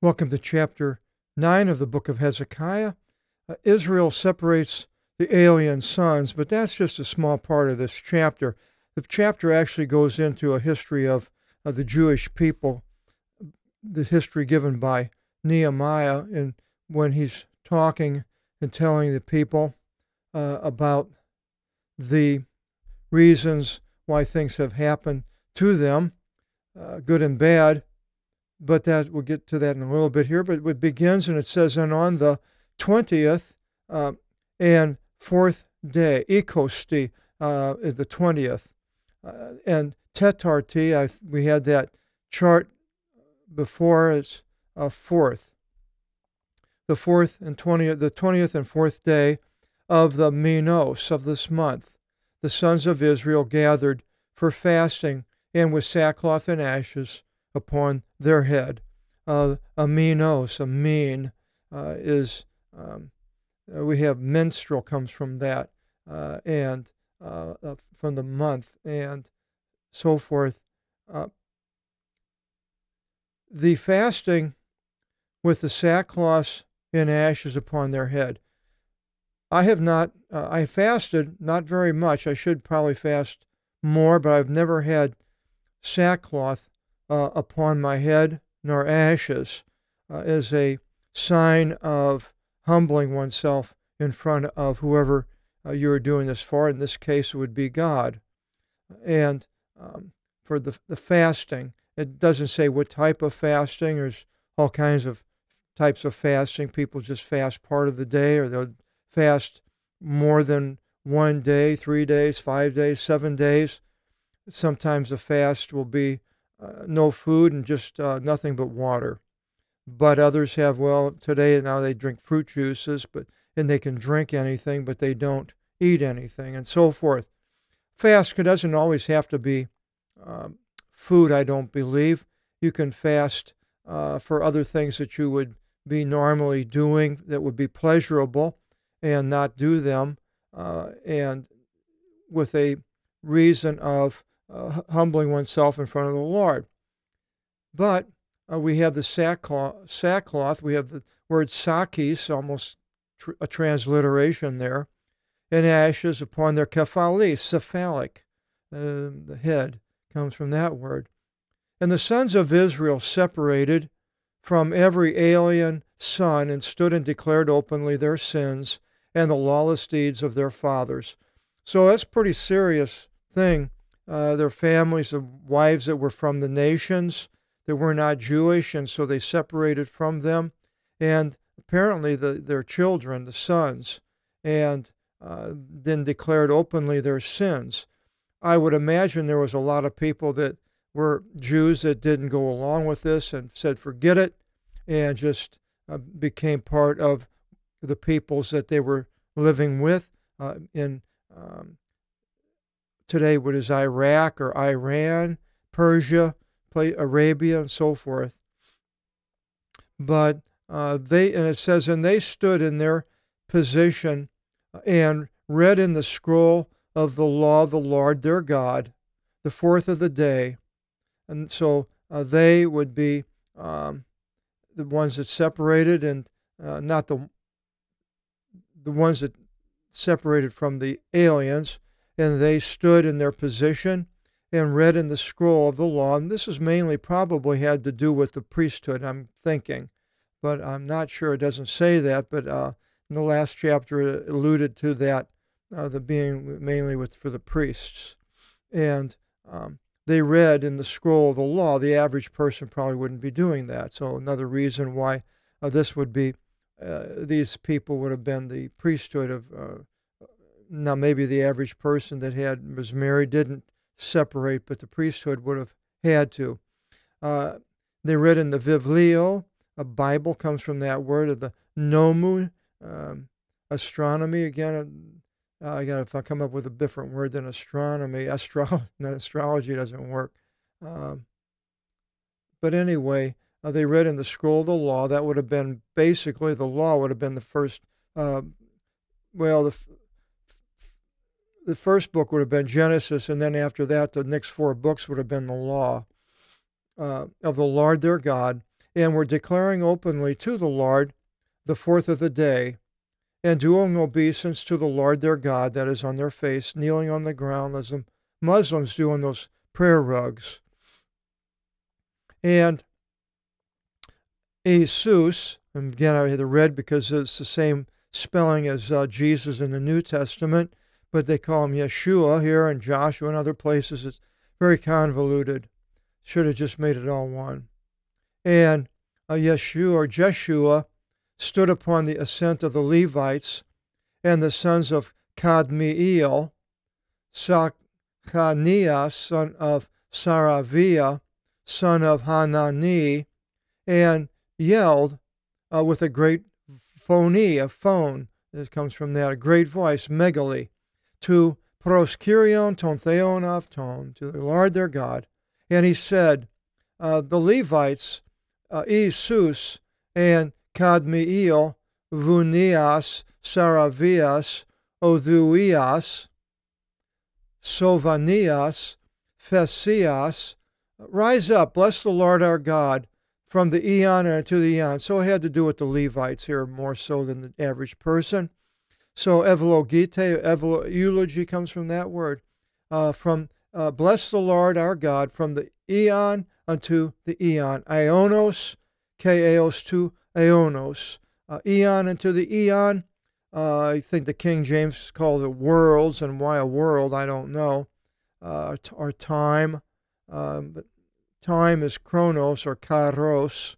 Welcome to chapter 9 of the book of Hezekiah. Israel separates the alien sons, but that's just a small part of this chapter. The chapter actually goes into a history of the Jewish people, the history given by Nehemiah, and when he's talking and telling the people about the reasons why things have happened to them, good and bad. But that we'll get to that in a little bit here. But it begins and it says, and on the 20th and 4th day, Ekosti is the 20th, and Tetarti, we had that chart before, it's 4th. The 4th and 20th, the 20th and 4th day of the Minos of this month, the sons of Israel gathered for fasting, and with sackcloth and ashes upon their head. A minos, a mean, is, we have menstrual comes from that, and from the month, and so forth. The fasting with the sackcloth and ashes upon their head. I have not, I fasted, not very much. I should probably fast more, but I've never had sackcloth upon my head, nor ashes, as a sign of humbling oneself in front of whoever you are doing this for. In this case, it would be God. And for the fasting, it doesn't say what type of fasting. There's all kinds of types of fasting. People just fast part of the day, or they'll fast more than one day, 3 days, 5 days, 7 days. Sometimes the fast will be no food and just nothing but water. But others have, well, today now they drink fruit juices, and they can drink anything, but they don't eat anything, and so forth. Fast doesn't always have to be food, I don't believe. You can fast for other things that you would be normally doing that would be pleasurable and not do them, and with a reason of humbling oneself in front of the Lord. But we have the sackcloth, we have the word sakis, almost a transliteration there, and ashes upon their kephali, cephalic. The head comes from that word. And the sons of Israel separated from every alien son and stood and declared openly their sins and the lawless deeds of their fathers. So that's a pretty serious thing. Their families, the wives that were from the nations that were not Jewish, and so they separated from them, and apparently their children, the sons, and then declared openly their sins. I would imagine there was a lot of people that were Jews that didn't go along with this and said forget it, and just became part of the peoples that they were living with in today, what is Iraq or Iran, Persia, Arabia, and so forth. But and it says, and they stood in their position and read in the scroll of the law of the Lord their God, the 4th of the day. And so they would be the ones that separated, and not the ones that separated from the aliens. And they stood in their position and read in the scroll of the law. And this is mainly probably had to do with the priesthood, I'm thinking. But I'm not sure. It doesn't say that. But in the last chapter, it alluded to that, the being mainly for the priests. And they read in the scroll of the law. The average person probably wouldn't be doing that. So another reason why this would be, these people would have been the priesthood of now, maybe the average person that was married didn't separate, but the priesthood would have had to. They read in the Viblio. A Bible comes from that word of the Nomu, astronomy. Again, if I come up with a different word than astronomy, astrology doesn't work. But anyway, they read in the scroll of the law. That would have been basically, the law would have been the first, the first book would have been Genesis, and then after that, the next 4 books would have been the law of the Lord their God, and were declaring openly to the Lord the fourth of the day, and doing obeisance to the Lord their God, that is on their face, kneeling on the ground as the Muslims do on those prayer rugs. And Jesus, and again I had to read because it's the same spelling as Jesus in the New Testament, but they call him Yeshua here and Joshua and other places. It's very convoluted. Should have just made it all one. And Yeshua or Jeshua stood upon the ascent of the Levites and the sons of Kadmiel, Sachaniah, son of Saraviah, son of Hanani, and yelled with a great phony, a phone, it comes from that, a great voice, megaly, to proskirion ton theon of ton, to the Lord their God. And he said, the Levites, Isus and Kadmiel, Vunias, Saravias, Oduias, Sovanias, Phesias, rise up, bless the Lord our God, from the eon and to the eon. So it had to do with the Levites here more so than the average person. So eulogite, eulogy comes from that word. Bless the Lord our God from the eon unto the eon. Aionos, keos to aionos. Eon unto the eon. I think the King James called it worlds, and why a world, I don't know. Or time. But time is chronos or kairos.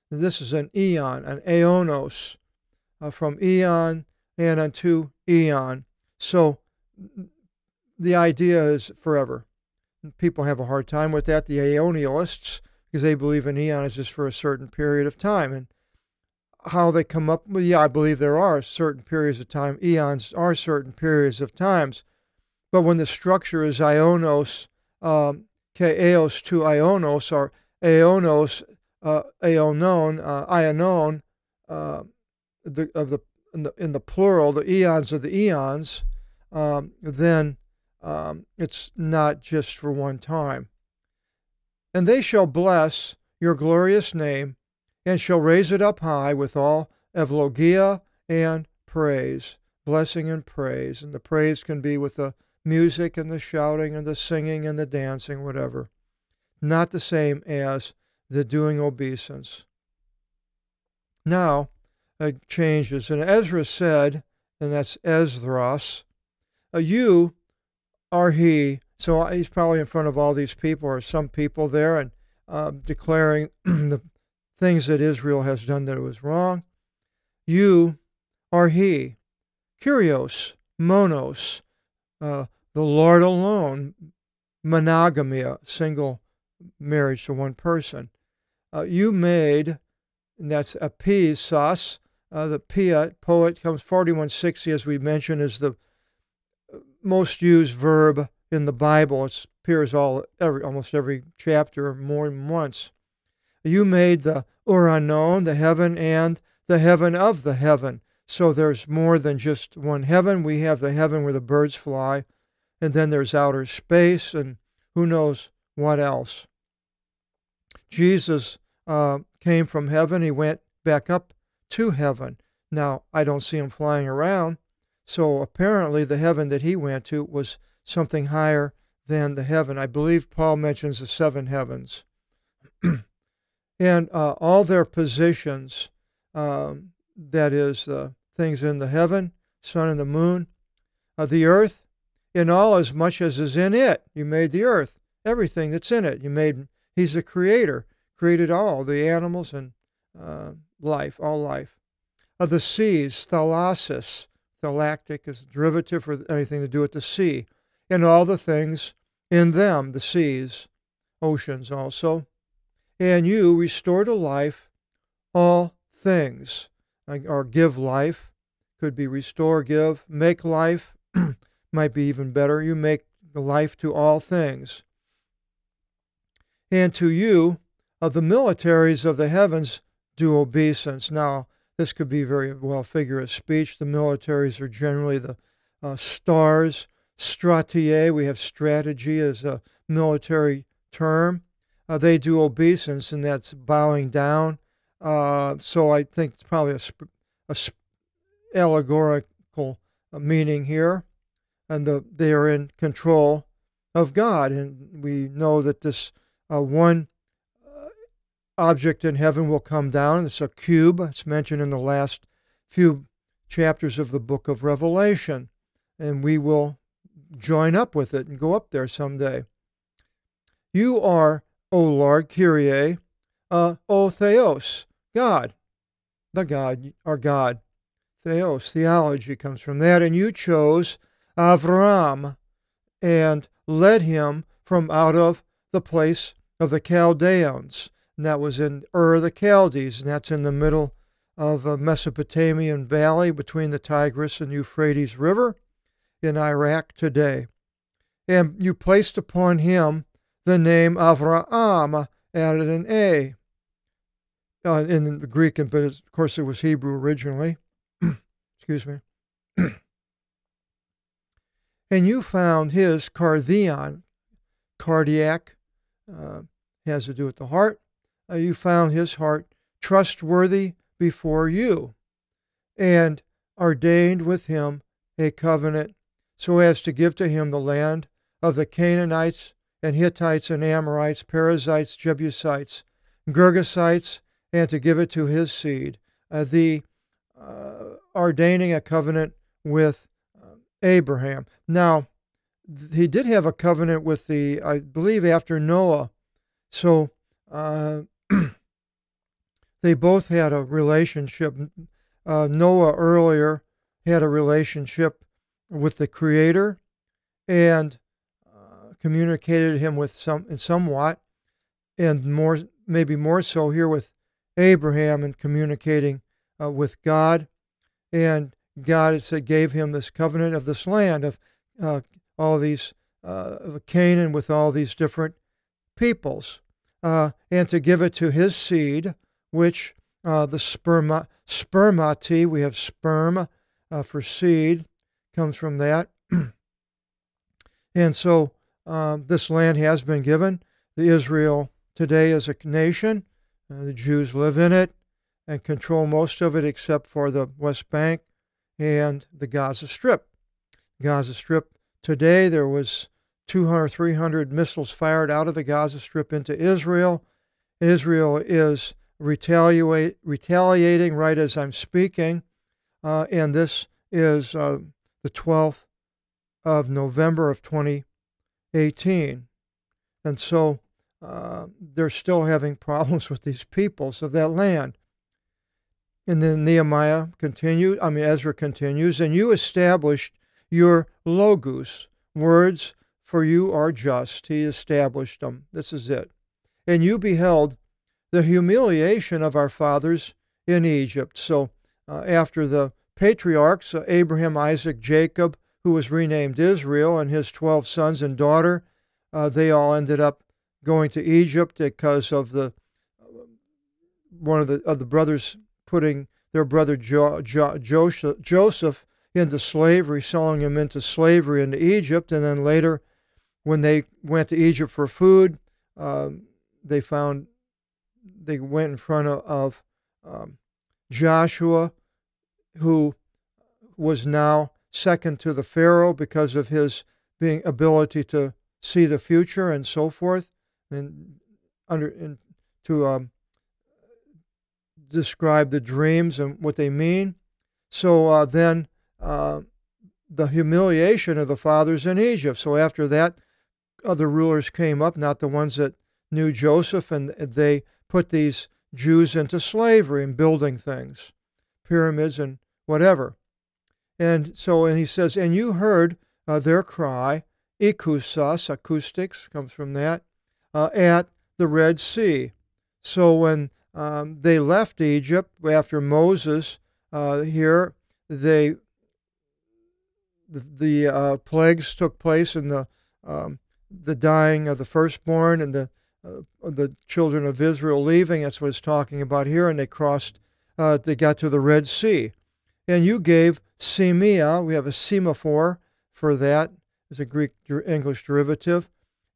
This is an eon, an aeonos, from eon and unto eon. So the idea is forever. People have a hard time with that, the Aeonialists, because they believe an eon is just for a certain period of time. And how they come up with, I believe there are certain periods of time. Eons are certain periods of times. But when the structure is aionos, Keos to Ionos, or Aeonos, Aeonon, Ionon, in the plural, the eons of the eons, then it's not just for one time. And they shall bless your glorious name, and shall raise it up high with all evlogia and praise, blessing and praise. And the praise can be with the music and the shouting and the singing and the dancing, whatever. Not the same as the doing obeisance. Now, it changes. And Ezra said, and that's Esdras, you are he. So he's probably in front of all these people or some people there and declaring the things that Israel has done that it was wrong. You are he. Kyrios, monos, the Lord alone, monogamia, single marriage to one person. You made, and that's apisas, the pia, poet, comes 4160, as we mentioned, is the most used verb in the Bible. It appears almost every chapter more than once. You made the uranon, the heaven, and the heaven of the heaven. So there's more than just one heaven. We have the heaven where the birds fly, and then there's outer space, and who knows what else. Jesus came from heaven. He went back up to heaven. Now, I don't see him flying around, so apparently the heaven that he went to was something higher than the heaven. I believe Paul mentions the seven heavens. And all their positions, that is, things in the heaven, sun and the moon, the earth, in all as much as is in it. You made the earth, everything that's in it. He's the creator, created all, the animals and life, all life. The seas, thalasis, thalactic is a derivative for anything to do with the sea, and all the things in them, the seas, oceans also. And you restore to life all things, or give life, could be restore, give, make life, might be even better. You make life to all things. And to you, the militaries of the heavens do obeisance. Now, this could be very well figure of speech. The militaries are generally the stars, strateae. We have strategy as a military term. they do obeisance, and that's bowing down. So I think it's probably a allegorical meaning here, and they are in control of God. And we know that this one object in heaven will come down. It's a cube. It's mentioned in the last few chapters of the book of Revelation, and we will join up with it and go up there someday. You are, O Lord, Kyrie, O Theos, God, the God, our God. Theos, theology comes from that. And you chose Avram and led him from out of the place of the Chaldeans. And that was in Ur the Chaldees, and that's in the middle of a Mesopotamian valley between the Tigris and Euphrates River in Iraq today. And you placed upon him the name Avraham, added an A in the Greek, but of course it was Hebrew originally. Excuse me. And you found his cardion, cardiac, has to do with the heart. You found his heart trustworthy before you, and ordained with him a covenant, so as to give to him the land of the Canaanites and Hittites and Amorites, Perizzites, Jebusites, Girgasites, and to give it to his seed. Ordaining a covenant with Abraham. Now, he did have a covenant with I believe, after Noah. So they both had a relationship. Noah earlier had a relationship with the Creator and communicated him with somewhat, and maybe more so here with Abraham and communicating with God. And God, it said, gave him this covenant of this land of all these of Canaan with all these different peoples, and to give it to his seed, which the spermati, we have sperm for seed, comes from that. And so this land has been given. The Israel today is a nation. The Jews live in it and control most of it except for the West Bank and the Gaza Strip. Gaza Strip today, there was 200, 300 missiles fired out of the Gaza Strip into Israel. Israel is retaliating right as I'm speaking, and this is the 12th of November of 2018. And so they're still having problems with these peoples of that land. And then Ezra continues, and you established your logos, words, for you are just. He established them. This is it. And you beheld the humiliation of our fathers in Egypt. So after the patriarchs, Abraham, Isaac, Jacob, who was renamed Israel, and his 12 sons and daughter, they all ended up going to Egypt because of one of the brothers putting their brother Joseph into slavery, selling him into slavery into Egypt. And then later, when they went to Egypt for food, they went in front of Joshua, who was now second to the Pharaoh because of his ability to see the future and so forth, and to describe the dreams and what they mean. So then the humiliation of the fathers in Egypt. So after that, other rulers came up, not the ones that knew Joseph, and they put these Jews into slavery and building things, pyramids and whatever. And he says, and you heard their cry, ikusas, acoustics comes from that, at the Red Sea. So when they left Egypt after Moses, the plagues took place, in the dying of the firstborn and the children of Israel leaving. That's what it's talking about here. And they crossed, they got to the Red Sea. And you gave semia, we have a semaphore for that, it's a Greek English derivative,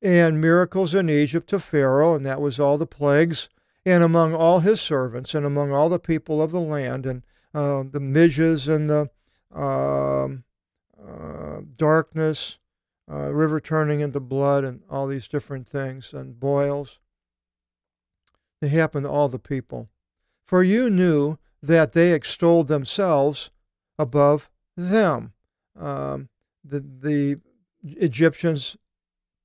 and miracles in Egypt to Pharaoh, and that was all the plagues, and among all his servants, and among all the people of the land, and the midges, and the darkness, river turning into blood, and all these different things, and boils. They happened to all the people. For you knew that they extolled themselves above them. The Egyptians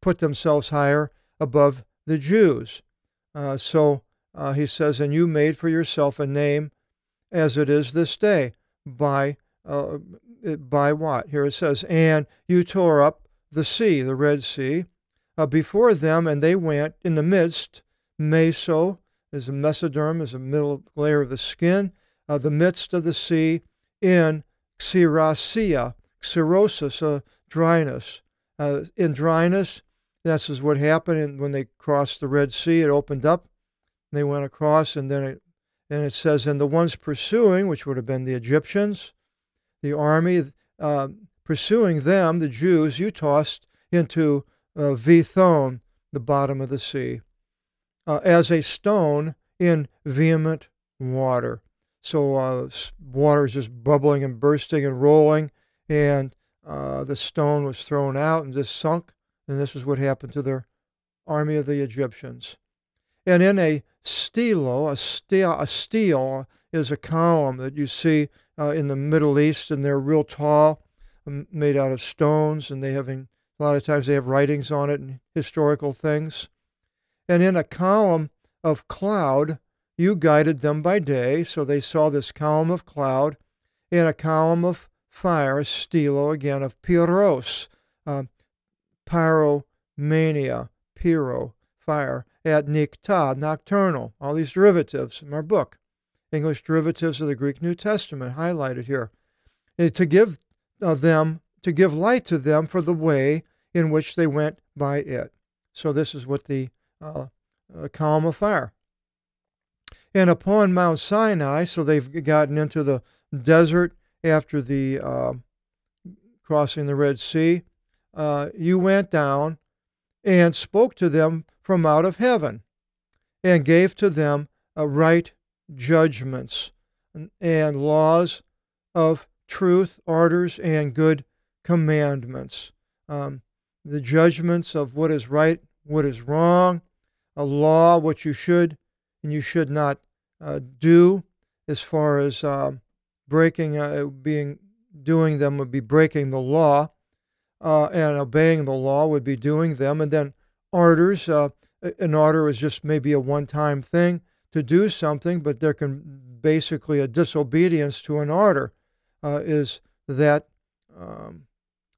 put themselves higher above the Jews. So he says, and you made for yourself a name as it is this day. By what? Here it says, and you tore up the sea, the Red Sea, before them, and they went in the midst. Meso is a mesoderm, is a middle layer of the skin, the midst of the sea, in xerasia, xerosis, dryness. In dryness, this is what happened when they crossed the Red Sea. It opened up, they went across, and then it says, and the ones pursuing, which would have been the Egyptians, the army, pursuing them, the Jews, you tossed into Vithon, the bottom of the sea, as a stone in vehement water. So water is just bubbling and bursting and rolling, and the stone was thrown out and just sunk, and this is what happened to their army of the Egyptians. And in a stelo, a stele is a column that you see in the Middle East, and they're real tall, made out of stones, and a lot of times they have writings on it and historical things. And in a column of cloud, you guided them by day, so they saw this column of cloud, and a column of fire, stelo again, of pyros, pyromania, pyro, fire, at nikta, nocturnal, all these derivatives in our book. English derivatives of the Greek New Testament highlighted here. To give light to them for the way in which they went by it. So this is what the column of fire. And upon Mount Sinai, so they've gotten into the desert after the crossing the Red Sea, you went down and spoke to them from out of heaven, and gave to them right judgments and laws of truth, orders, and good commandments. The judgments of what is right, what is wrong, a law, what you should and you should not do, as far as doing them would be breaking the law, and obeying the law would be doing them. And then orders, an order is just maybe a one-time thing to do something, but there can basically a disobedience to an order is that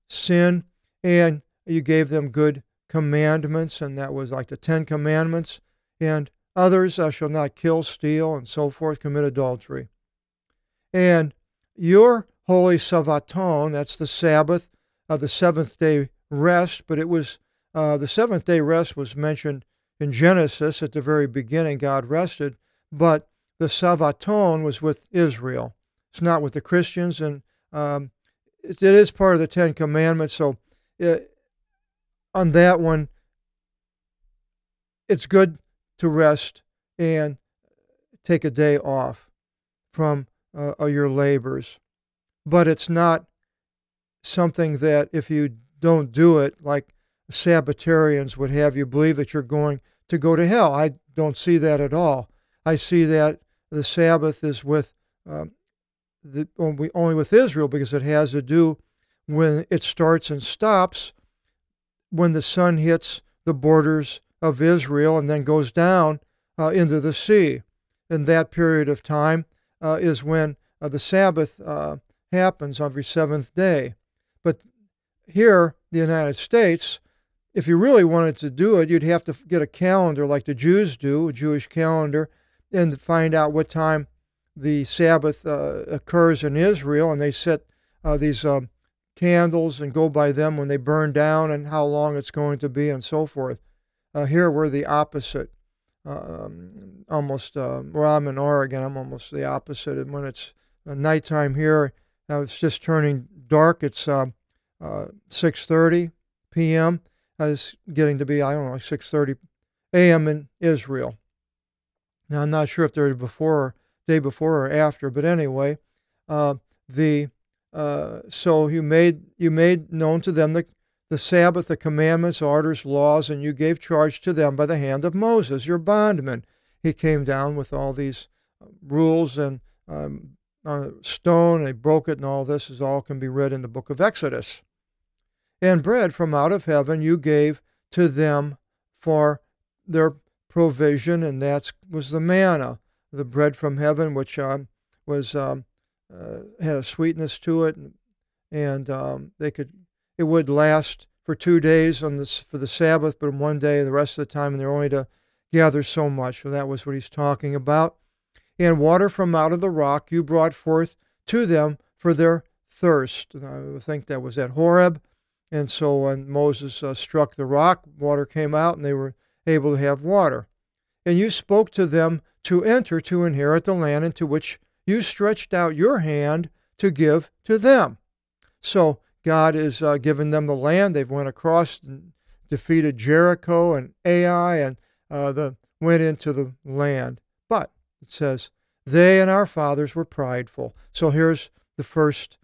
sin. And you gave them good commandments, and that was like the 10 Commandments, and others, shall not kill, steal, and so forth, commit adultery. And your holy Sabbaton, that's the Sabbath, the seventh day rest, but it was the seventh day rest was mentioned in Genesis at the very beginning. God rested, but the Sabbaton was with Israel. It's not with the Christians, and it is part of the 10 Commandments. So on that one, it's good to rest and take a day off from your labors. But it's not something that if you don't do it, like Sabbatarians would have you believe that you're going to go to hell. I don't see that at all. I see that the Sabbath is with only with Israel, because it has to do when it starts and stops when the sun hits the borders of Israel and then goes down into the sea. And that period of time is when the Sabbath happens every seventh day. But here, the United States, if you really wanted to do it, you'd have to get a calendar like the Jews do, a Jewish calendar, and find out what time the Sabbath occurs in Israel, and they set these candles and go by them when they burn down and how long it's going to be and so forth. Here we're the opposite. Almost, where I'm in Oregon, I'm almost the opposite. And when it's nighttime here, it's just turning dark. It's 6:30 p.m. It's getting to be, I don't know, like 6:30 a.m. in Israel. Now, I'm not sure if they're day before or after, but anyway, the so you made known to them the Sabbath, the commandments, orders, laws, and you gave charge to them by the hand of Moses, your bondman. He came down with all these rules and on a stone, and he broke it, and all this is all can be read in the book of Exodus. And bread from out of heaven you gave to them for their provision, and that was the manna, the bread from heaven, which was had a sweetness to it, and it would last for 2 days for the Sabbath, but one day the rest of the time, and they're only to gather so much. So that was what he's talking about. And water from out of the rock you brought forth to them for their thirst. And I think that was at Horeb. And so when Moses struck the rock, water came out, and they were able to have water. And you spoke to them to enter to inherit the land into which you stretched out your hand to give to them. So God is giving them the land. They've went across and defeated Jericho and Ai and went into the land. But it says, they and our fathers were prideful. So here's the first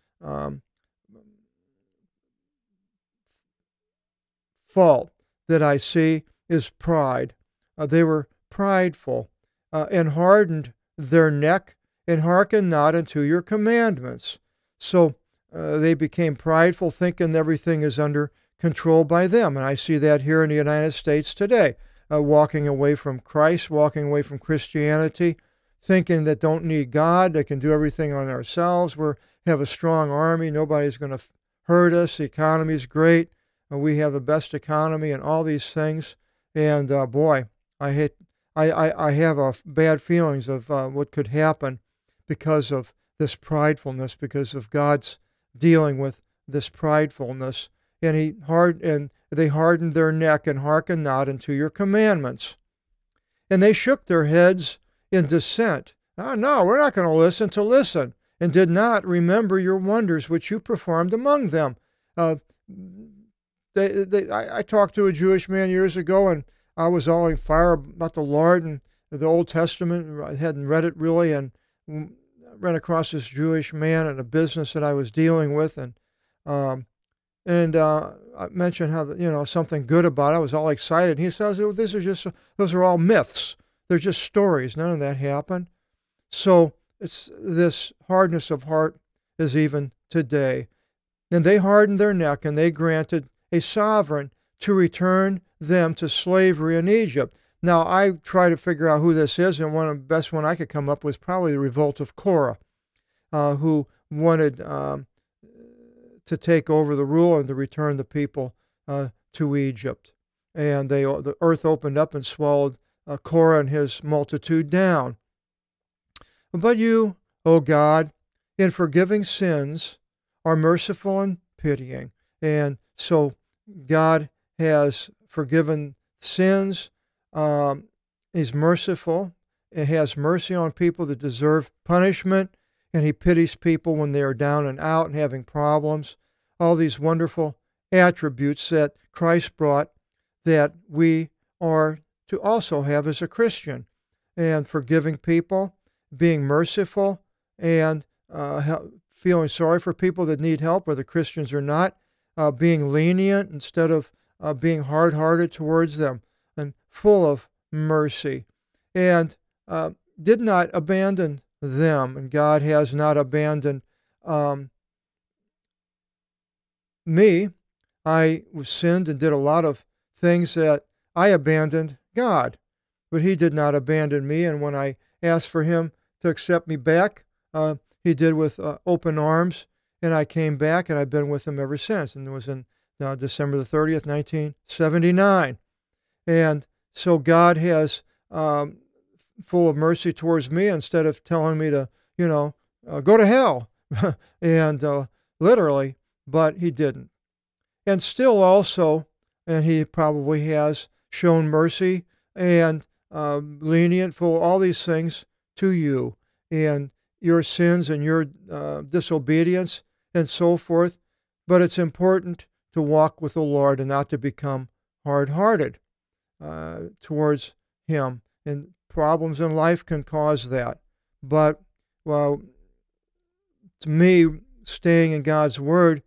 fault that I see is pride. They were prideful and hardened their neck and hearkened not unto your commandments. So they became prideful, thinking everything is under control by them. And I see that here in the United States today, walking away from Christ, walking away from Christianity, thinking that don't need God, they can do everything on ourselves. We have a strong army, nobody's going to hurt us, the economy's great, we have the best economy and all these things. And boy, I have bad feelings of what could happen because of this pridefulness, because of God's dealing with this pridefulness. And they hardened their neck and hearkened not unto your commandments. And they shook their heads in dissent. Oh, no, we're not going to listen, and did not remember your wonders which you performed among them. I talked to a Jewish man years ago, and I was all on fire about the Lord and the Old Testament. I hadn't read it really, and ran across this Jewish man in a business that I was dealing with, and I mentioned how something good about it. I was all excited. He says, oh, those are all myths. They're just stories. None of that happened. So it's this hardness of heart is even today. And they hardened their neck, and they granted a sovereign to return them to slavery in Egypt. Now, I try to figure out who this is, and the best one I could come up with was probably the revolt of Korah, who wanted to take over the rule and to return the people to Egypt. And the earth opened up and swallowed Korah and his multitude down. But you, O God, in forgiving sins, are merciful and pitying. And so God has forgiven sins. He's merciful. He has mercy on people that deserve punishment, and he pities people when they are down and out and having problems. All these wonderful attributes that Christ brought that we are to also have as a Christian. And forgiving people, being merciful, and feeling sorry for people that need help, whether Christians or not, being lenient instead of being hard-hearted towards them, and full of mercy, and did not abandon them. And God has not abandoned me. I sinned and did a lot of things that I abandoned God, but he did not abandon me. And when I asked for him to accept me back, he did with open arms, and I came back, and I've been with him ever since. And it was in December the 30th, 1979. And so God has full of mercy towards me, instead of telling me to, go to hell, and literally, but he didn't. And still also, and he probably has shown mercy and lenient for all these things to you, and your sins and your disobedience and so forth. But it's important to walk with the Lord and not to become hard-hearted towards him. And problems in life can cause that. But, well, to me, staying in God's Word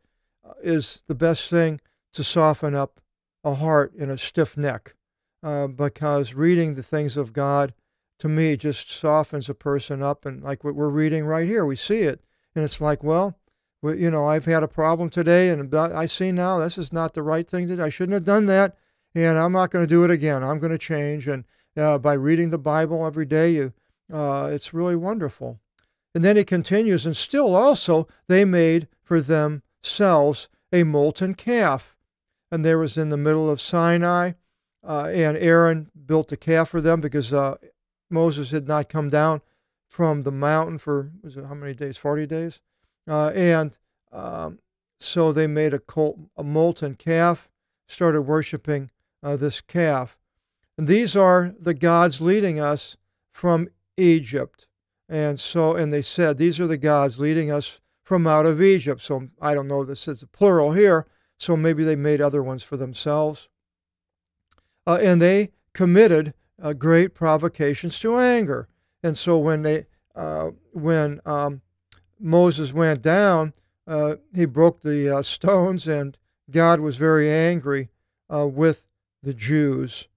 is the best thing to soften up a heart in a stiff neck, because reading the things of God, to me, just softens a person up. And like what we're reading right here, we see it. And it's like, well, I've had a problem today, and I see now this is not the right thing to do. I shouldn't have done that, and I'm not going to do it again. I'm going to change. And by reading the Bible every day, it's really wonderful. And then he continues, and still also they made for themselves a molten calf. And there was in the middle of Sinai, and Aaron built a calf for them because Moses had not come down from the mountain for, how many days? 40 days? So they made a molten calf, started worshiping this calf. And these are the gods leading us from Egypt. And they said, these are the gods leading us from out of Egypt. So I don't know, this is a plural here, so maybe they made other ones for themselves. And they committed great provocations to anger. And so when Moses went down, he broke the stones, and God was very angry with the Jews.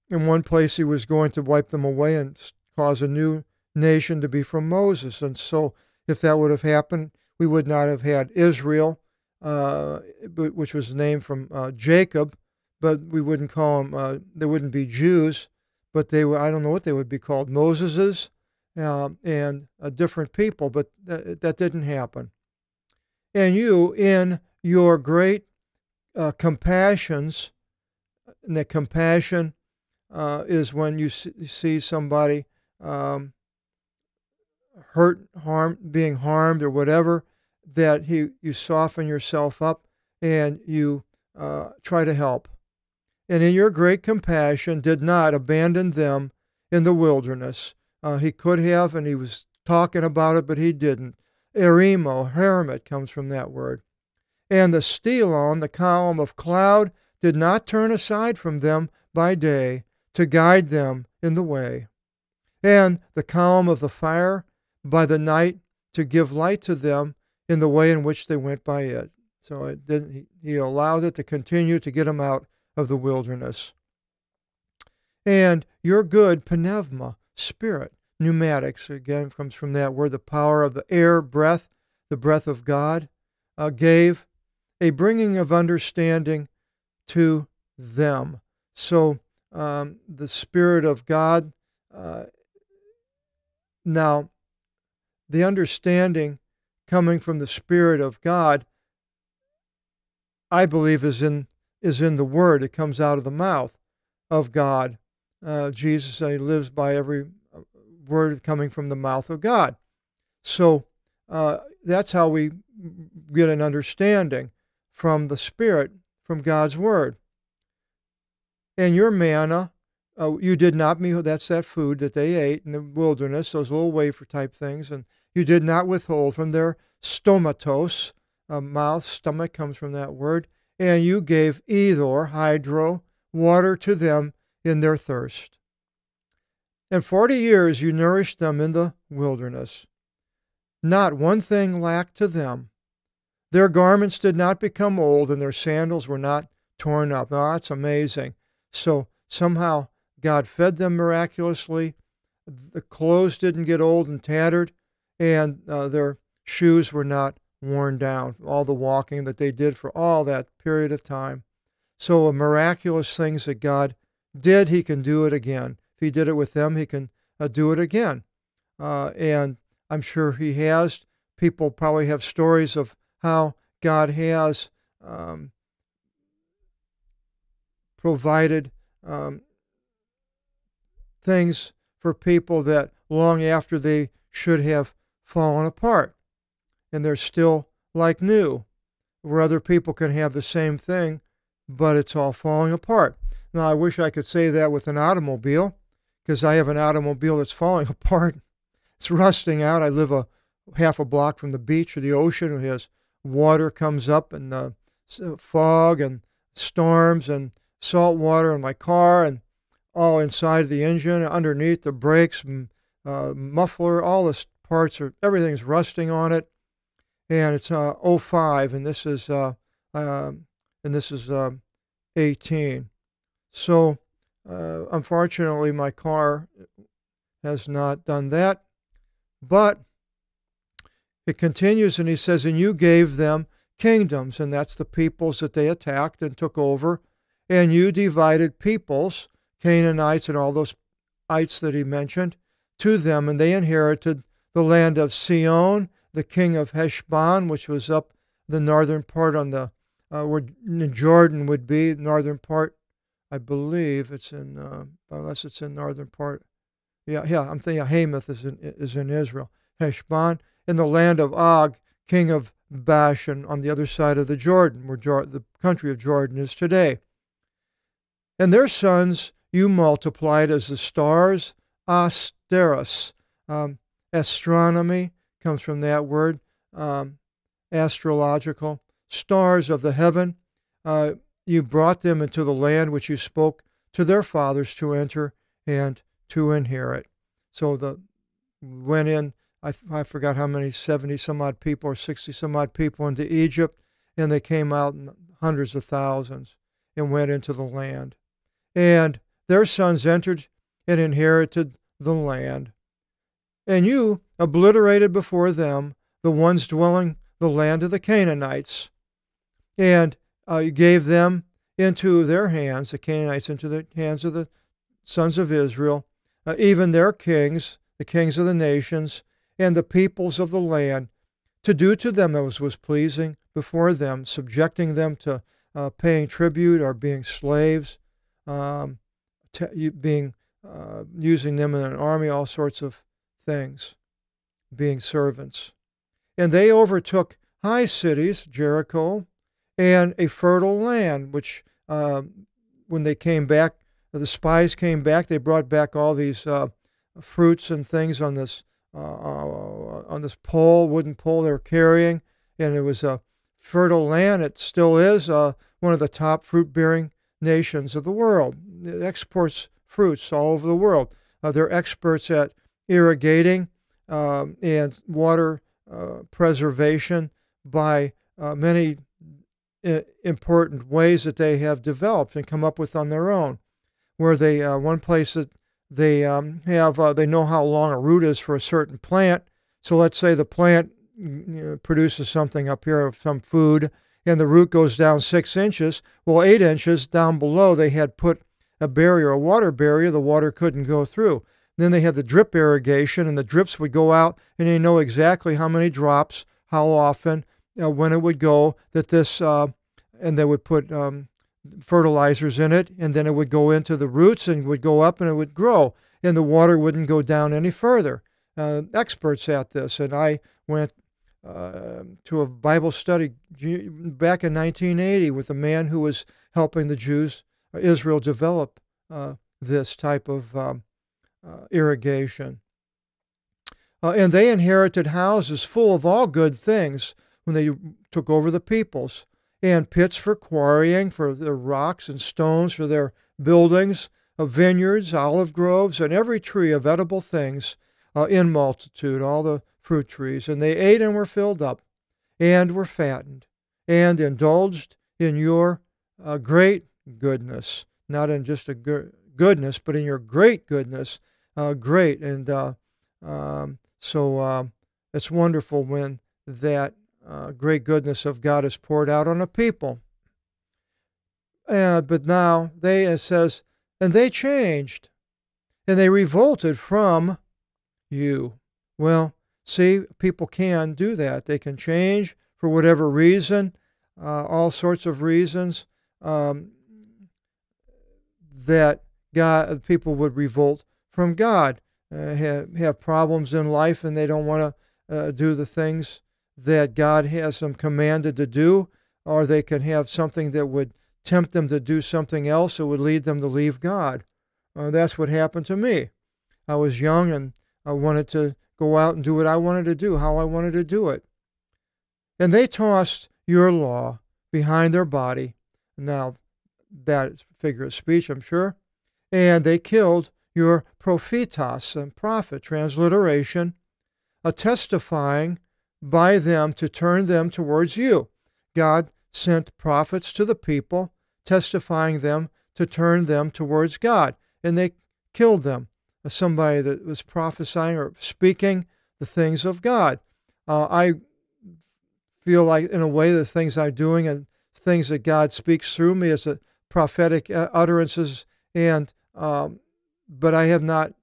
In one place, he was going to wipe them away and cause a new nation to be from Moses. And so if that would have happened, we would not have had Israel, which was named from Jacob, but we wouldn't call them, they wouldn't be Jews, but they were, I don't know what they would be called, Moseses, and different people, but that didn't happen. And you, in your great compassions, and the compassion is when you see somebody hurt, being harmed or whatever, that you soften yourself up and you try to help. And in your great compassion did not abandon them in the wilderness. He could have, and he was talking about it, but he didn't. Eremo, hermit, comes from that word. And the stelon, the column of cloud, did not turn aside from them by day to guide them in the way. And the column of the fire by the night to give light to them in the way in which they went by it. So it didn't, he allowed it to continue to get them out of the wilderness. And your good pneuma, spirit, pneumatics, again comes from that word, the power of the air, breath, the breath of God, gave a bringing of understanding to them. So the Spirit of God, now the understanding coming from the Spirit of God, I believe is in the Word. It comes out of the mouth of God. Jesus said he lives by every word coming from the mouth of God. So that's how we get an understanding from the Spirit, from God's Word. And your manna, you did not, that's that food that they ate in the wilderness, those little wafer type things, and you did not withhold from their stomatos, mouth, stomach comes from that word, and you gave hydro, water to them in their thirst. And 40 years you nourished them in the wilderness. Not one thing lacked to them. Their garments did not become old, and their sandals were not torn up. Now, that's amazing. So somehow God fed them miraculously. The clothes didn't get old and tattered, and their shoes were not worn down, all the walking that they did for all that period of time. So miraculous things that God did, he can do it again. If he did it with them, he can do it again. And I'm sure he has. People probably have stories of how God has provided things for people that long after they should have fallen apart, and they're still like new, where other people can have the same thing, but it's all falling apart. Now, I wish I could say that with an automobile, because I have an automobile that's falling apart. It's rusting out. I live half a block from the beach or the ocean. It has water comes up, and fog and storms, and salt water in my car and all inside the engine, underneath the brakes, muffler, all the parts everything's rusting on it. And it's '05, and this is 18. So unfortunately, my car has not done that. But it continues, and he says, and you gave them kingdoms, and that's the peoples that they attacked and took over. And you divided peoples, Canaanites and all those ites that he mentioned, to them, and they inherited the land of Sihon, the king of Heshbon, which was up the northern part on the where Jordan would be, northern part. I believe it's in, unless it's in northern part. Yeah, I'm thinking Hamath is in Israel. Heshbon, in the land of Og, king of Bashan, on the other side of the Jordan, where the country of Jordan is today. And their sons you multiplied as the stars, asteros. Astronomy comes from that word, astrological. Stars of the heaven. You brought them into the land which you spoke to their fathers to enter and to inherit. So went in, I forgot how many, 70 some odd people or 60 some odd people into Egypt, and they came out in hundreds of thousands and went into the land. And their sons entered and inherited the land. And you obliterated before them the ones dwelling the land of the Canaanites, and you gave them into their hands, the Canaanites into the hands of the sons of Israel, even their kings, the kings of the nations, and the peoples of the land, to do to them as was pleasing before them, subjecting them to paying tribute or being slaves, using them in an army, all sorts of things, being servants. And they overtook high cities, Jericho, and a fertile land, which when they came back, the spies came back, they brought back all these fruits and things on this pole, wooden pole they were carrying, and it was a fertile land. It still is one of the top fruit-bearing nations of the world. It exports fruits all over the world. They're experts at irrigating and water preservation by many important ways that they have developed and come up with on their own. Where they one place that they they know how long a root is for a certain plant. So let's say the plant produces something up here of some food, and the root goes down 6 inches. Well, 8 inches down below, they had put a barrier, a water barrier. The water couldn't go through. Then they had the drip irrigation, and the drips would go out, and they know exactly how many drops, how often, when it would go. That this, and they would put fertilizers in it, and then it would go into the roots and would go up and it would grow, and the water wouldn't go down any further. Experts at this, and I went to a Bible study back in 1980 with a man who was helping the Jews, Israel, develop this type of irrigation. And they inherited houses full of all good things when they took over the peoples, and pits for quarrying, for their rocks and stones, for their buildings, vineyards, olive groves, and every tree of edible things in multitude, all the fruit trees. And they ate and were filled up, and were fattened, and indulged in your great goodness, not in just a goodness, but in your great goodness, great. And so it's wonderful when that great goodness of God is poured out on a people. But now it says, and they changed, and they revolted from you. Well, see, people can do that. They can change for whatever reason, all sorts of reasons that people would revolt from God, have problems in life, and they don't want to do the things that God has them commanded to do, or they can have something that would tempt them to do something else that would lead them to leave God. That's what happened to me. I was young, and I wanted to go out and do what I wanted to do, how I wanted to do it. And they tossed your law behind their body. Now, that is a figure of speech, I'm sure. And they killed your prophetos, and prophet, transliteration, testifying by them to turn them towards you. God sent prophets to the people, testifying them to turn them towards God, and they killed them. Somebody that was prophesying or speaking the things of God. I feel like, in a way, the things I'm doing and things that God speaks through me as a prophetic utterances, and but I have not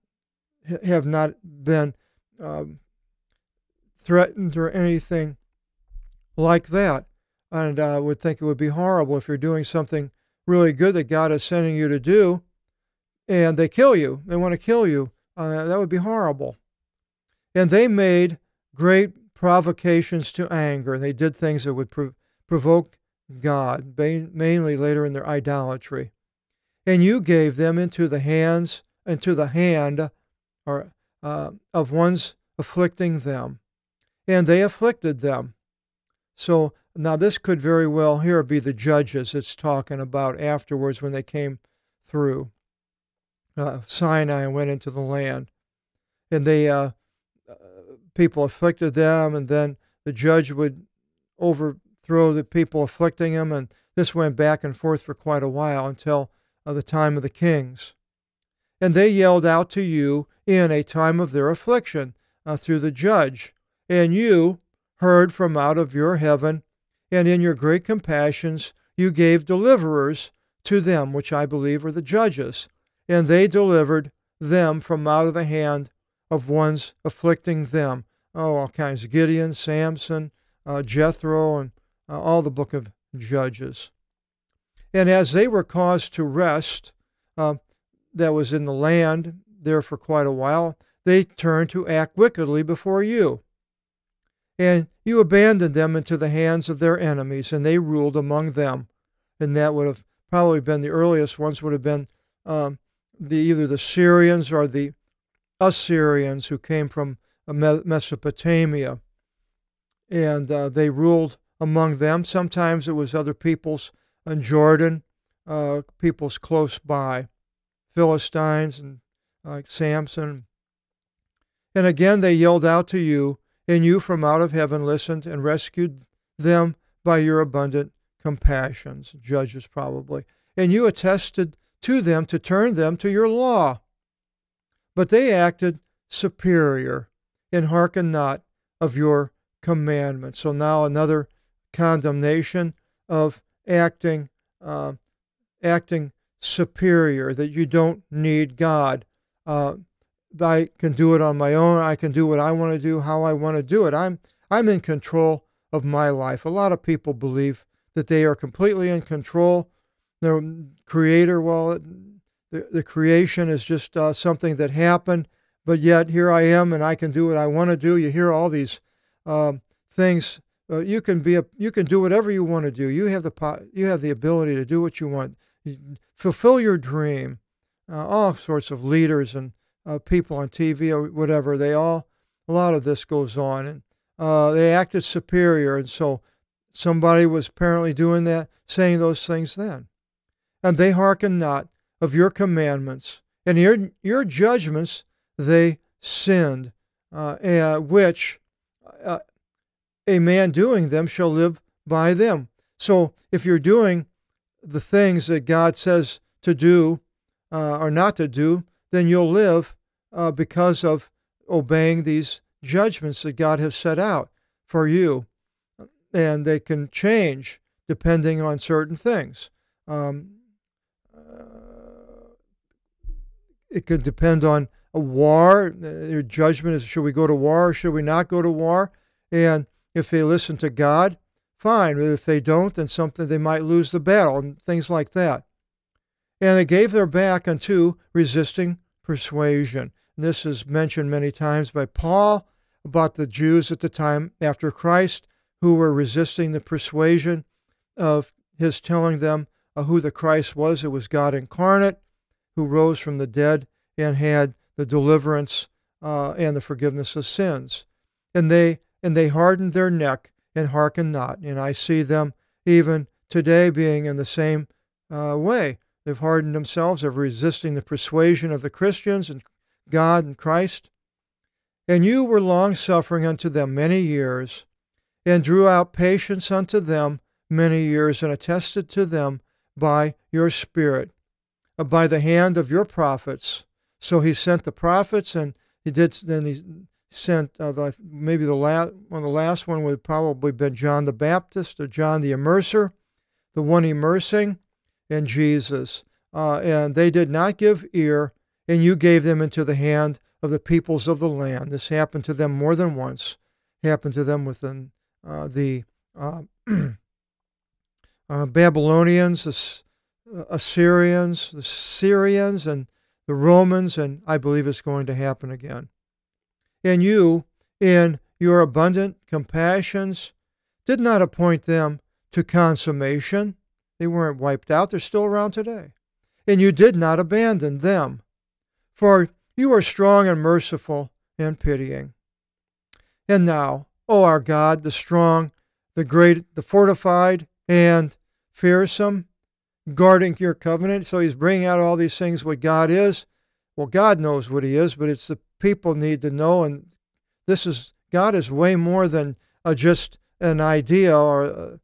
been threatened or anything like that. And I would think it would be horrible if you're doing something really good that God is sending you to do, and they kill you. They want to kill you. That would be horrible. And they made great provocations to anger. They did things that would provoke God, mainly later in their idolatry. And you gave them into the hand of ones afflicting them, and they afflicted them. So now this could very well here be the judges it's talking about afterwards when they came through Sinai and went into the land. And they people afflicted them, and then the judge would overthrow the people afflicting him, and this went back and forth for quite a while until the time of the kings. And they yelled out to you in a time of their affliction through the judge, and you heard from out of your heaven, and in your great compassions you gave deliverers to them, which I believe are the judges, and they delivered them from out of the hand of ones afflicting them. Oh, all kinds of Gideon, Samson, Jethro, and all the book of Judges. And as they were caused to rest, that was in the land there for quite a while, they turned to act wickedly before you. And you abandoned them into the hands of their enemies, and they ruled among them. And that would have probably been the earliest ones, would have been either the Syrians or the Assyrians who came from Mesopotamia. And they ruled among them. Sometimes it was other peoples in Jordan, peoples close by, Philistines and Samson. And again they yelled out to you, and you from out of heaven listened and rescued them by your abundant compassions. Judges probably. And you attested to them to turn them to your law. But they acted superior and hearkened not of your commandments. So now another condemnation of acting superior, that you don't need God. I can do it on my own. I can do what I want to do, how I want to do it. I'm in control of my life. A lot of people believe that they are completely in control. The creator, well, the creation is just something that happened, but yet here I am and I can do what I want to do. You hear all these things. You can do whatever you want to do. You have the ability to do what you want. Fulfill your dream. All sorts of leaders and people on TV or whatever, a lot of this goes on, and they acted superior, and so somebody was apparently doing that, saying those things then. And they hearkened not of your commandments, and your judgments they sinned, which a man doing them shall live by them. So if you're doing the things that God says to do or not to do, then you'll live because of obeying these judgments that God has set out for you. And they can change depending on certain things. It could depend on a war. Your judgment is, should we go to war or should we not go to war? And if they listen to God, fine. But if they don't, then they might lose the battle and things like that. And they gave their back unto resisting persuasion. And this is mentioned many times by Paul about the Jews at the time after Christ who were resisting the persuasion of his telling them who the Christ was. It was God incarnate who rose from the dead and had the deliverance and the forgiveness of sins. And they hardened their neck and hearkened not. And I see them even today being in the same way. They've hardened themselves of resisting the persuasion of the Christians and God and Christ. And you were long-suffering unto them many years, and drew out patience unto them many years, and attested to them by your Spirit, by the hand of your prophets. So he sent the prophets, and he sent maybe one of the last one would have probably been John the Baptist or John the Immerser, the one immersing, and Jesus. And they did not give ear, and you gave them into the hand of the peoples of the land. This happened to them more than once. Happened to them within the Babylonians, the Assyrians, the Syrians, and the Romans, and I believe it's going to happen again. And you, in your abundant compassions, did not appoint them to consummation. They weren't wiped out. They're still around today. And you did not abandon them. For you are strong and merciful and pitying. And now, O our God, the strong, the great, the fortified, and fearsome, guarding your covenant. So he's bringing out all these things, what God is. Well, God knows what he is, but it's the people need to know. And God is way more than just an idea or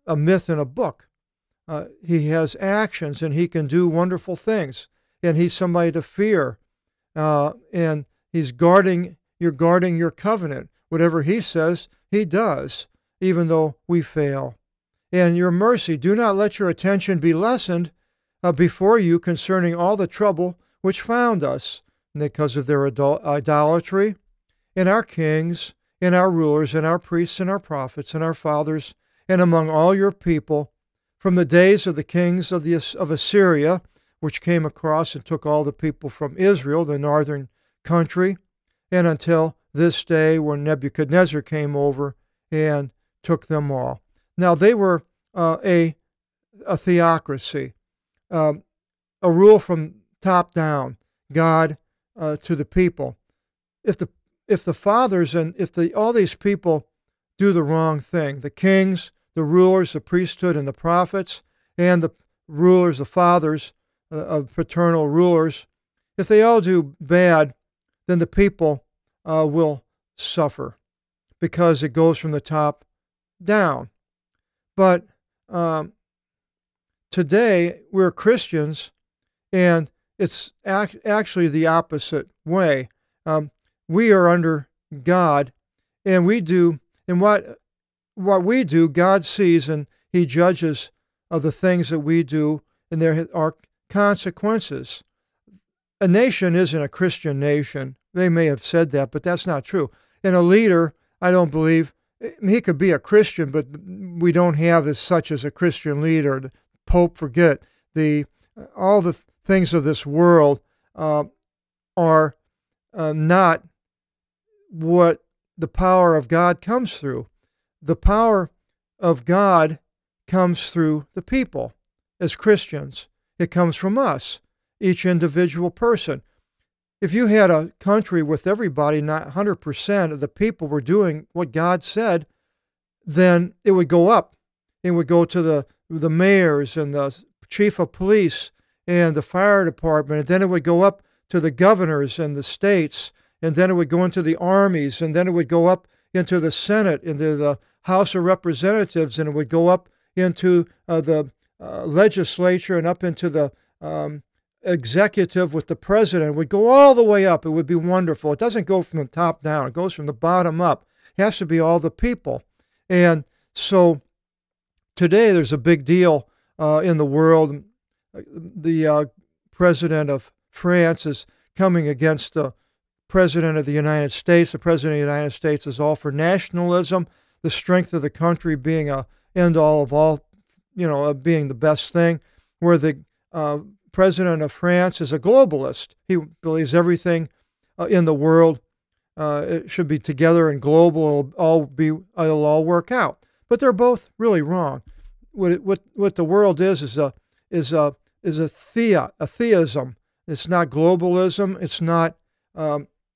a myth in a book. He has actions, and he can do wonderful things. And he's somebody to fear. And you're guarding your covenant. Whatever he says, he does, even though we fail. And your mercy, do not let your attention be lessened before you concerning all the trouble which found us, because of their idolatry, and our kings, and our rulers, and our priests, and our prophets, and our fathers, and among all your people, from the days of the kings of Assyria, which came across and took all the people from Israel, the northern country, and until this day when Nebuchadnezzar came over and took them all. Now they were a theocracy, a rule from top down, God to the people. If the fathers and all these people do the wrong thing, the kings, the rulers, the priesthood, and the prophets, and the rulers, the fathers, of paternal rulers, if they all do bad, then the people will suffer because it goes from the top down. But today we're Christians, and it's actually the opposite way. We are under God, and we do, and what we do, God sees, and he judges of the things that we do, and there are consequences. A nation isn't a Christian nation. They may have said that, but that's not true. And a leader, I don't believe, he could be a Christian, but we don't have as such as a Christian leader. The Pope, forget. All the things of this world are not what the power of God comes through. The power of God comes through the people as Christians. It comes from us, each individual person. If you had a country with everybody, not 100% of the people were doing what God said, then it would go up. It would go to the mayors and the chief of police and the fire department, and then it would go up to the governors and the states, and then it would go into the armies, and then it would go up into the Senate, into the House of Representatives, and it would go up into the legislature and up into the executive with the president. It would go all the way up. It would be wonderful. It doesn't go from the top down. It goes from the bottom up. It has to be all the people. And so today there's a big deal in the world. The president of France is coming against the president of the United States. The president of the United States is all for nationalism, the strength of the country being a end all of all, being the best thing, where the president of France is a globalist. He believes everything in the world it should be together and global. It'll all work out. But they're both really wrong. What the world is a theism. It's not globalism. It's not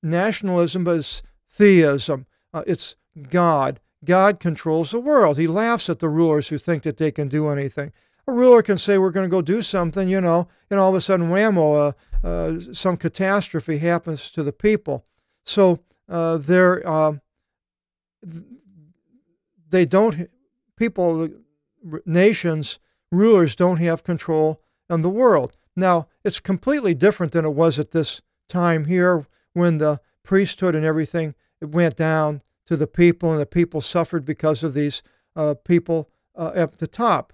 nationalism, but it's theism. It's God. God controls the world. He laughs at the rulers who think that they can do anything. A ruler can say, we're going to go do something, and all of a sudden, whammo, some catastrophe happens to the people. So nations, rulers don't have control on the world. Now, it's completely different than it was at this time here when the priesthood and everything, it went down to the people, and the people suffered because of these people at the top.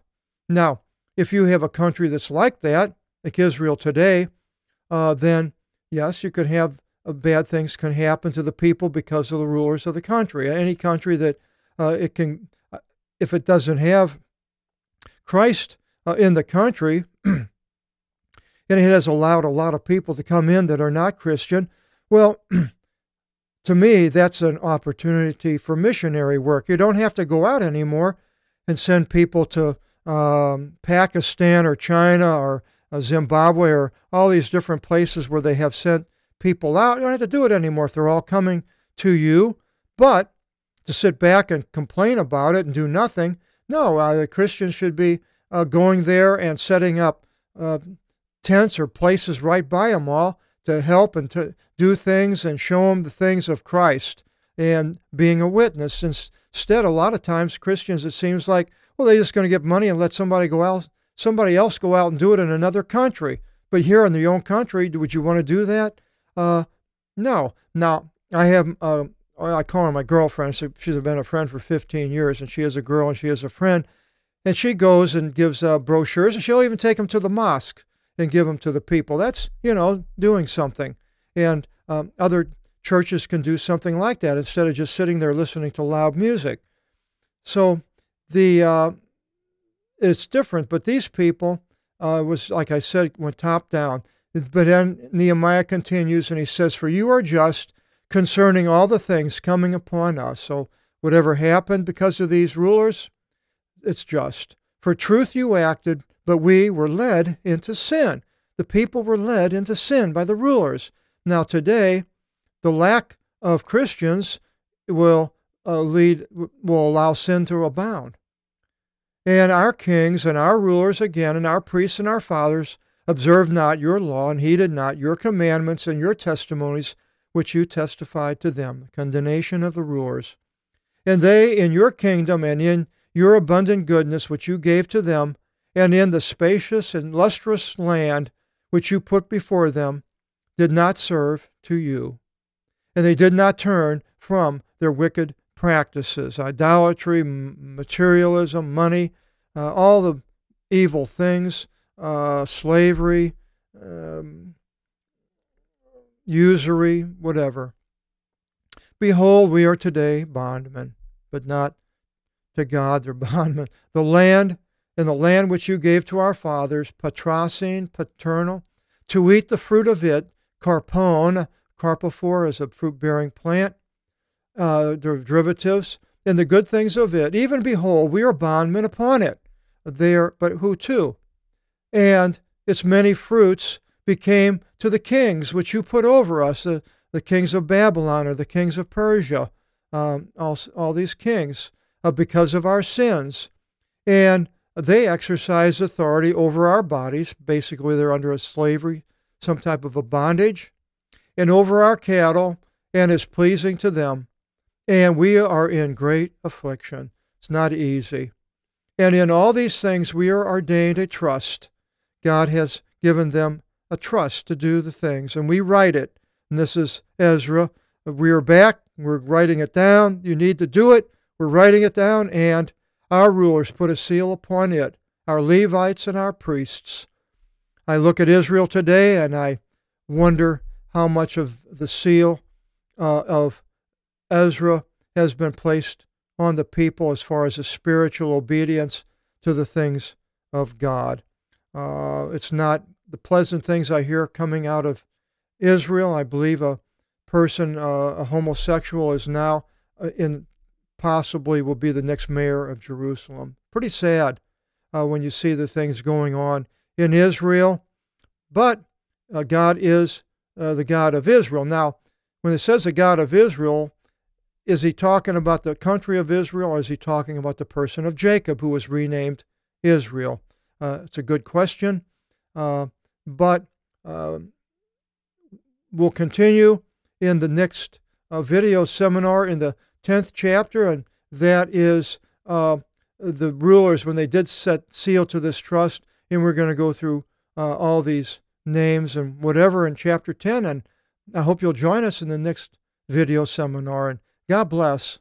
Now, if you have a country that's like that, like Israel today, then yes, you could have bad things can happen to the people because of the rulers of the country. Any country that if it doesn't have Christ in the country, and it has allowed a lot of people to come in that are not Christian, well, to me, that's an opportunity for missionary work. You don't have to go out anymore and send people to Pakistan or China or Zimbabwe or all these different places where they have sent people out. You don't have to do it anymore if they're all coming to you. But to sit back and complain about it and do nothing, no, the Christians should be going there and setting up tents or places right by them all to help and to do things and show them the things of Christ and being a witness. Instead, a lot of times Christians, it seems like, well, they're just going to get money and let somebody else go out and do it in another country. But here in your own country, would you want to do that? No. Now, I have, I call her my girlfriend. So she's been a friend for 15 years, and she is a girl and she is a friend. And she goes and gives brochures, and she'll even take them to the mosque and give them to the people. That's, doing something. And other churches can do something like that instead of just sitting there listening to loud music. So it's different, but these people was, like I said, went top down. But then Nehemiah continues, and he says, "For you are just concerning all the things coming upon us." So whatever happened because of these rulers, it's just. "For truth you acted, but we were led into sin." The people were led into sin by the rulers. Now today, the lack of Christians will allow sin to abound. And our kings and our rulers again, and our priests and our fathers observed not your law and heeded not your commandments and your testimonies, which you testified to them, the condemnation of the rulers. And they in your kingdom and in your abundant goodness, which you gave to them, and in the spacious and lustrous land which you put before them, did not serve to you. And they did not turn from their wicked practices, idolatry, materialism, money, all the evil things, slavery, usury, whatever. "Behold, we are today bondmen, but not to God, they're bondmen. The land which you gave to our fathers, patrocine, paternal, to eat the fruit of it, carpon," carpophore is a fruit-bearing plant, the derivatives, "and the good things of it. Even behold, we are bondmen upon it." But who to? "And its many fruits became to the kings which you put over us," the kings of Babylon or the kings of Persia, all these kings, because of our sins. "And they exercise authority over our bodies." Basically, they're under a slavery, some type of a bondage, "and over our cattle, and is pleasing to them. And we are in great affliction." It's not easy. "And in all these things we are ordained a trust." God has given them a trust to do the things, and we write it. And this is Ezra. We are back. We're writing it down. You need to do it. We're writing it down, and our rulers put a seal upon it, our Levites and our priests. I look at Israel today, and I wonder how much of the seal of Ezra has been placed on the people as far as a spiritual obedience to the things of God. It's not the pleasant things I hear coming out of Israel. I believe a person, a homosexual, is now possibly will be the next mayor of Jerusalem. Pretty sad when you see the things going on in Israel. But God is the God of Israel. Now, when it says the God of Israel, is he talking about the country of Israel, or is he talking about the person of Jacob, who was renamed Israel? It's a good question. But we'll continue in the next video seminar in the 10th chapter, and that is the rulers when they did set seal to this trust, and we're going to go through all these names and whatever in chapter 10, and I hope you'll join us in the next video seminar, and God bless.